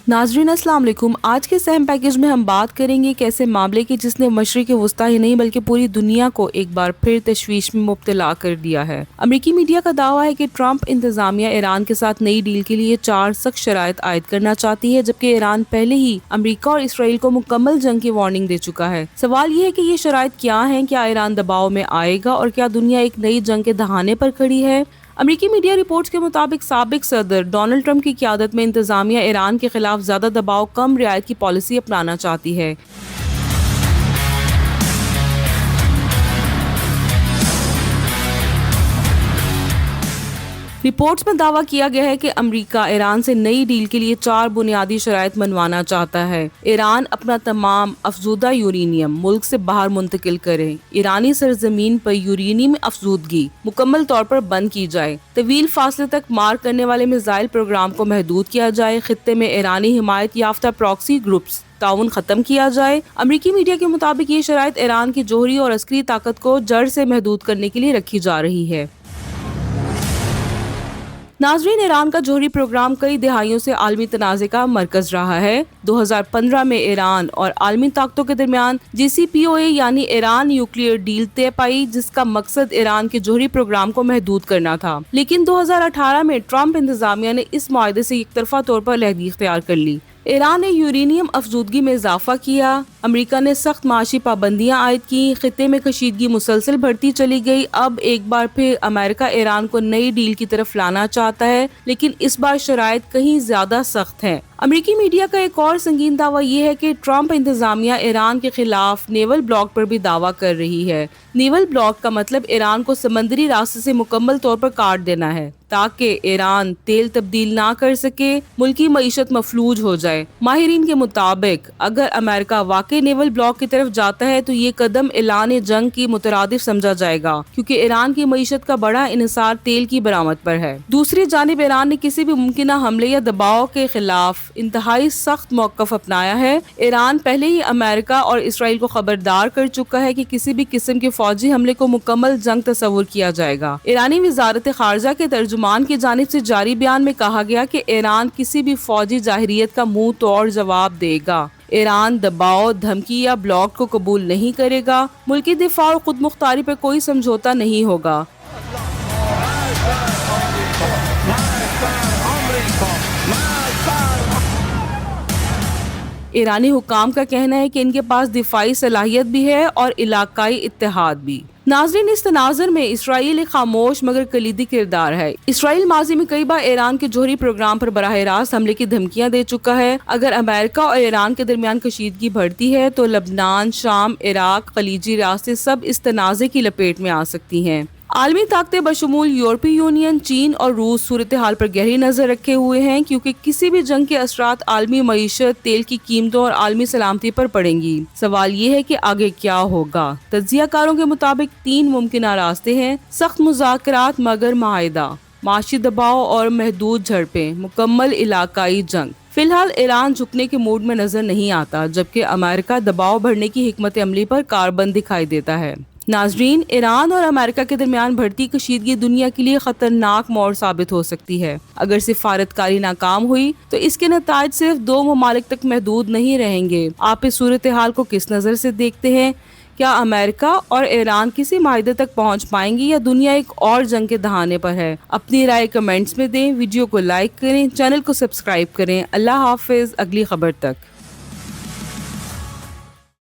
ناظرین السلام علیکم۔ آج کے سہم پیکج میں ہم بات کریں گے ایسے معاملے کی جس نے مشرق وسطی ہی نہیں بلکہ پوری دنیا کو ایک بار پھر تشویش میں مبتلا کر دیا ہے۔ امریکی میڈیا کا دعویٰ ہے کہ ٹرمپ انتظامیہ ایران کے ساتھ نئی ڈیل کے لیے 4 سخت شرائط عائد کرنا چاہتی ہے، جبکہ ایران پہلے ہی امریکہ اور اسرائیل کو مکمل جنگ کی وارننگ دے چکا ہے۔ سوال یہ ہے کہ یہ شرائط کیا ہیں، کیا ایران دباؤ میں آئے گا اور کیا دنیا ایک نئی جنگ کے دہانے پر کھڑی ہے؟ امریکی میڈیا رپورٹس کے مطابق سابق صدر ڈونلڈ ٹرمپ کی قیادت میں انتظامیہ ایران کے خلاف زیادہ دباؤ کم رعایت کی پالیسی اپنانا چاہتی ہے۔ رپورٹس میں دعویٰ کیا گیا ہے کہ امریکہ ایران سے نئی ڈیل کے لیے 4 بنیادی شرائط منوانا چاہتا ہے۔ ایران اپنا تمام افزودہ یورینیم ملک سے باہر منتقل کرے، ایرانی سرزمین پر یورینیم افزودگی مکمل طور پر بند کی جائے، طویل فاصلے تک مار کرنے والے میزائل پروگرام کو محدود کیا جائے، خطے میں ایرانی حمایت یافتہ پراکسی گروپس تعاون ختم کیا جائے۔ امریکی میڈیا کے مطابق یہ شرائط ایران کی جوہری اور عسکری طاقت کو جڑ سے محدود کرنے کے لیے رکھی جا رہی ہے۔ ناظرین، ایران کا جوہری پروگرام کئی دہائیوں سے عالمی تنازع کا مرکز رہا ہے۔ 2015 میں ایران اور عالمی طاقتوں کے درمیان JCPOA یعنی ایران نیوکلیئر ڈیل طے پائی، جس کا مقصد ایران کے جوہری پروگرام کو محدود کرنا تھا، لیکن 2018 میں ٹرمپ انتظامیہ نے اس معاہدے سے یک طرفہ طور پر علیحدگی اختیار کر لی۔ ایران نے یورینیم افزودگی میں اضافہ کیا، امریکہ نے سخت معاشی پابندیاں عائد کی، خطے میں کشیدگی مسلسل بڑھتی چلی گئی۔ اب ایک بار پھر امریکہ ایران کو نئی ڈیل کی طرف لانا چاہتا ہے، لیکن اس بار شرائط کہیں زیادہ سخت ہیں۔ امریکی میڈیا کا ایک اور سنگین دعویٰ یہ ہے کہ ٹرمپ انتظامیہ ایران کے خلاف نیول بلاک پر بھی دعویٰ کر رہی ہے۔ نیول بلاک کا مطلب ایران کو سمندری راستے سے مکمل طور پر کاٹ دینا ہے تاکہ ایران تیل تبدیل نہ کر سکے، ملکی معیشت مفلوج ہو جائے۔ ماہرین کے مطابق اگر امریکہ واقعی نیول بلاک کی طرف جاتا ہے تو یہ قدم اعلان جنگ کی مترادف سمجھا جائے گا، کیونکہ ایران کی معیشت کا بڑا انحصار تیل کی برآمد پر ہے۔ دوسری جانب ایران نے کسی بھی ممکنہ حملے یا دباؤ کے خلاف انتہائی سخت موقف اپنایا ہے۔ ایران پہلے ہی امریکہ اور اسرائیل کو خبردار کر چکا ہے کہ کسی بھی قسم کے فوجی حملے کو مکمل جنگ تصور کیا جائے گا۔ ایرانی وزارت خارجہ کے ترجمان کی جانب سے جاری بیان میں کہا گیا کہ ایران کسی بھی فوجی ظاہریت کا منہ توڑ جواب دے گا۔ ایران دباؤ، دھمکی یا بلاک کو قبول نہیں کرے گا۔ ملکی دفاع اور خود مختاری پر کوئی سمجھوتہ نہیں ہوگا۔ ایرانی حکام کا کہنا ہے کہ ان کے پاس دفاعی صلاحیت بھی ہے اور علاقائی اتحاد بھی۔ ناظرین، اس تناظر میں اسرائیل ایک خاموش مگر کلیدی کردار ہے۔ اسرائیل ماضی میں کئی بار ایران کے جوہری پروگرام پر براہ راست حملے کی دھمکیاں دے چکا ہے۔ اگر امریکہ اور ایران کے درمیان کشیدگی بڑھتی ہے تو لبنان، شام، عراق، خلیجی ریاستیں سب اس تنازع کی لپیٹ میں آ سکتی ہیں۔ عالمی طاقتیں بشمول یورپی یونین، چین اور روس صورتحال پر گہری نظر رکھے ہوئے ہیں، کیونکہ کسی بھی جنگ کے اثرات عالمی معیشت، تیل کی قیمتوں اور عالمی سلامتی پر پڑیں گی۔ سوال یہ ہے کہ آگے کیا ہوگا؟ تجزیہ کاروں کے مطابق 3 ممکنہ راستے ہیں: سخت مذاکرات مگر معاہدہ، معاشی دباؤ اور محدود جھڑپیں، مکمل علاقائی جنگ۔ فی الحال ایران جھکنے کے موڈ میں نظر نہیں آتا، جبکہ امریکہ دباؤ بڑھنے کی حکمت عملی پر کاربند دکھائی دیتا ہے۔ ناظرین، ایران اور امریکہ کے درمیان بڑھتی کشیدگی دنیا کے لیے خطرناک موڑ ثابت ہو سکتی ہے۔ اگر سفارت کاری ناکام ہوئی تو اس کے نتائج صرف 2 ممالک تک محدود نہیں رہیں گے۔ آپ اس صورتحال کو کس نظر سے دیکھتے ہیں؟ کیا امریکہ اور ایران کسی معاہدے تک پہنچ پائیں گی یا دنیا ایک اور جنگ کے دہانے پر ہے؟ اپنی رائے کمنٹس میں دیں، ویڈیو کو لائک کریں، چینل کو سبسکرائب کریں۔ اللہ حافظ، اگلی خبر تک۔